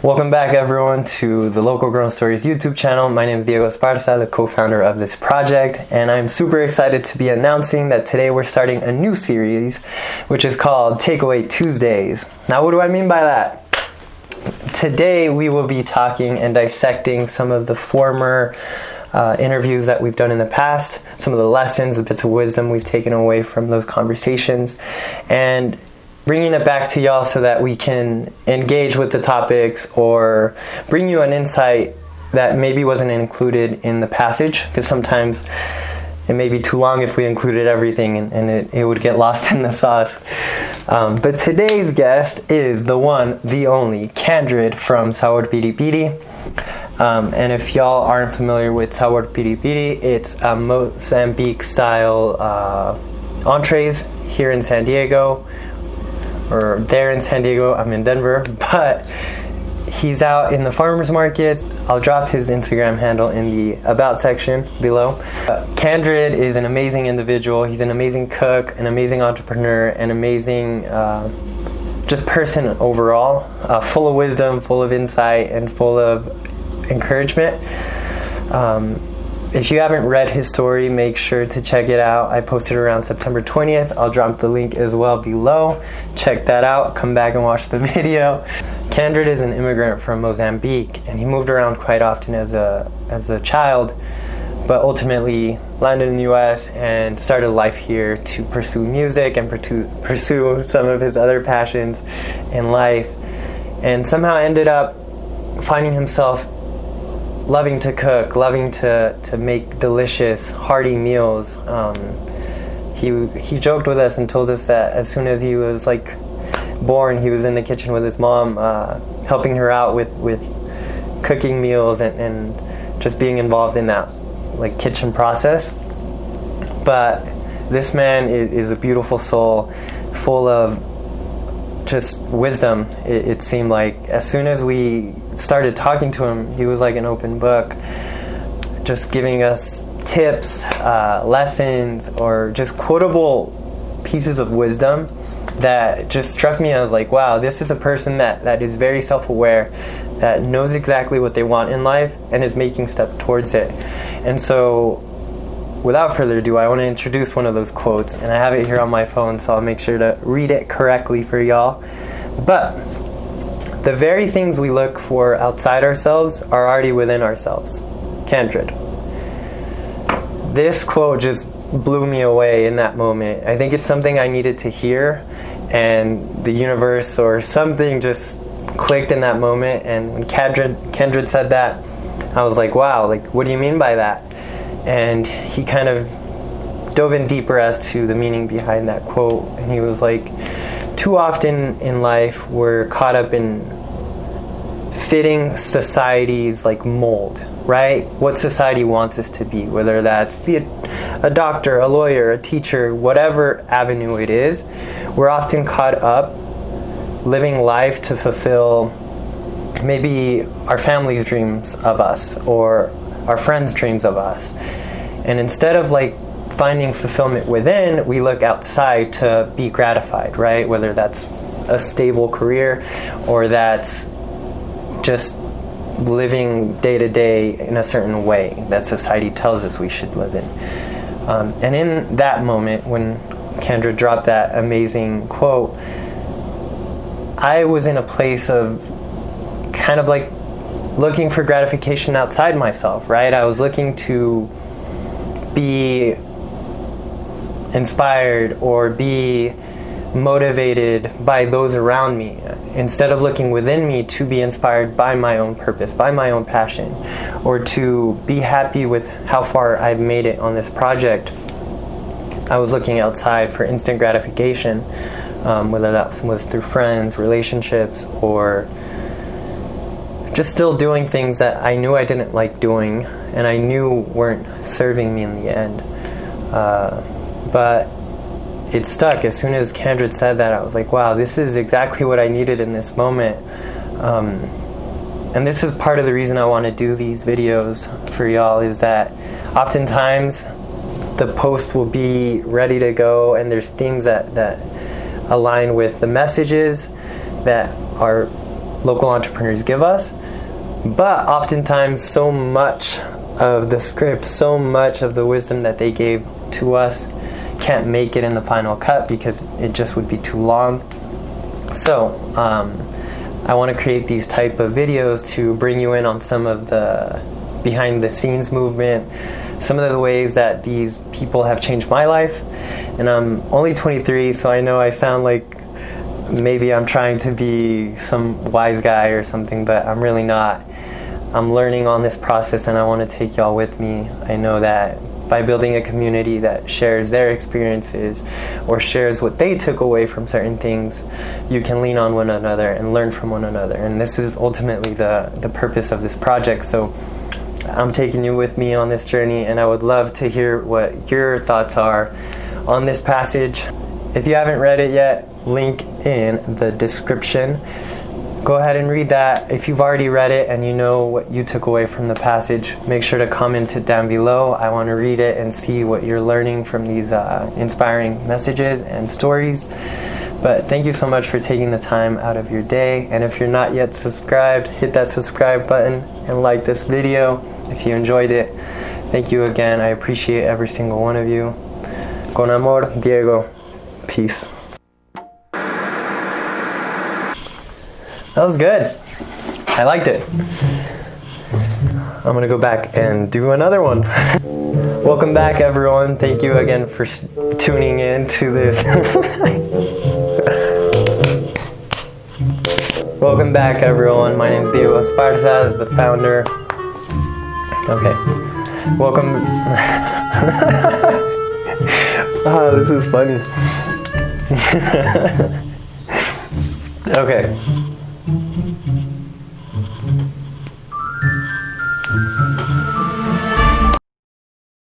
Welcome back everyone to the Local Grown Stories YouTube channel. My name is Diego Esparza, the co-founder of this project, and I'm super excited to be announcing that today we're starting a new series which is called Takeaway Tuesdays. Now what do I mean by that? Today we will be talking and dissecting some of the former interviews that we've done in the past, some of the lessons, the bits of wisdom we've taken away from those conversations, and bringing it back to y'all so that we can engage with the topics or bring you an insight that maybe wasn't included in the passage, because sometimes it may be too long if we included everything and it would get lost in the sauce. But today's guest is the one, the only, Candread from Sabor Piri Piri. And if y'all aren't familiar with Sabor Piri Piri, it's a Mozambique-style entrees here in San Diego, or there in San Diego. I'm in Denver, but he's out in the farmers markets. I'll drop his Instagram handle in the about section below. Candread is an amazing individual. He's an amazing cook, an amazing entrepreneur, an amazing just person overall, full of wisdom, full of insight, and full of encouragement. If you haven't read his story, make sure to check it out. I posted around September 20th. I'll drop the link as well below. Check that out. Come back and watch the video. Candread is an immigrant from Mozambique, and he moved around quite often as a child, but ultimately landed in the US and started life here to pursue music and pursue some of his other passions in life, and somehow ended up finding himself loving to cook, loving to make delicious, hearty meals. He joked with us and told us that as soon as he was born, he was in the kitchen with his mom, helping her out with cooking meals and just being involved in that kitchen process. But this man is a beautiful soul, full of just wisdom. It seemed like as soon as we started talking to him, he was like an open book, just giving us tips, lessons, or just quotable pieces of wisdom that just struck me. I was like, wow, this is a person that is very self-aware, that knows exactly what they want in life and is making steps towards it. And so without further ado, I want to introduce one of those quotes, and I have it here on my phone, so I'll make sure to read it correctly for y'all. But the very things we look for outside ourselves are already within ourselves. Candread. This quote just blew me away in that moment. I think it's something I needed to hear, and the universe or something just clicked in that moment. And when Candread said that, I was like, wow, what do you mean by that? And he kind of dove in deeper as to the meaning behind that quote. And he was like, too often in life we're caught up in fitting society's mold, right? What society wants us to be, whether that's be a doctor, a lawyer, a teacher, whatever avenue it is. We're often caught up living life to fulfill maybe our family's dreams of us or our friends' dreams of us. And instead of finding fulfillment within, we look outside to be gratified, right? Whether that's a stable career or that's just living day to day in a certain way that society tells us we should live in. And in that moment, when Candread dropped that amazing quote, I was in a place of kind of looking for gratification outside myself, right? I was looking to be inspired or be motivated by those around me, instead of looking within me to be inspired by my own purpose, by my own passion, or to be happy with how far I've made it on this project. I was looking outside for instant gratification, whether that was through friends, relationships, or just still doing things that I knew I didn't like doing and I knew weren't serving me in the end. But it stuck. As soon as Candread said that, I was like, wow, this is exactly what I needed in this moment. And this is part of the reason I want to do these videos for y'all, is that oftentimes the post will be ready to go and there's things that align with the messages that are local entrepreneurs give us. But oftentimes, so much of the script, so much of the wisdom that they gave to us can't make it in the final cut because it just would be too long. So I want to create these type of videos to bring you in on some of the behind the scenes movement, some of the ways that these people have changed my life. And I'm only 23, so I know I sound like maybe I'm trying to be some wise guy or something, but I'm really not. I'm learning on this process, and I want to take y'all with me. I know that by building a community that shares their experiences or shares what they took away from certain things, you can lean on one another and learn from one another. And this is ultimately the purpose of this project. So I'm taking you with me on this journey, and I would love to hear what your thoughts are on this passage. If you haven't read it yet, link in the description. Go ahead and read that. If you've already read it and you know what you took away from the passage, make sure to comment it down below. I want to read it and see what you're learning from these inspiring messages and stories. But thank you so much for taking the time out of your day. And if you're not yet subscribed, hit that subscribe button and like this video if you enjoyed it. Thank you again. I appreciate every single one of you. Con amor, Diego. Peace. That was good. I liked it. I'm gonna go back and do another one. Welcome back, everyone. Thank you again for tuning in to this. Welcome back, everyone. My name is Diego Esparza, the founder. Okay. Welcome. Oh, this is funny. Okay.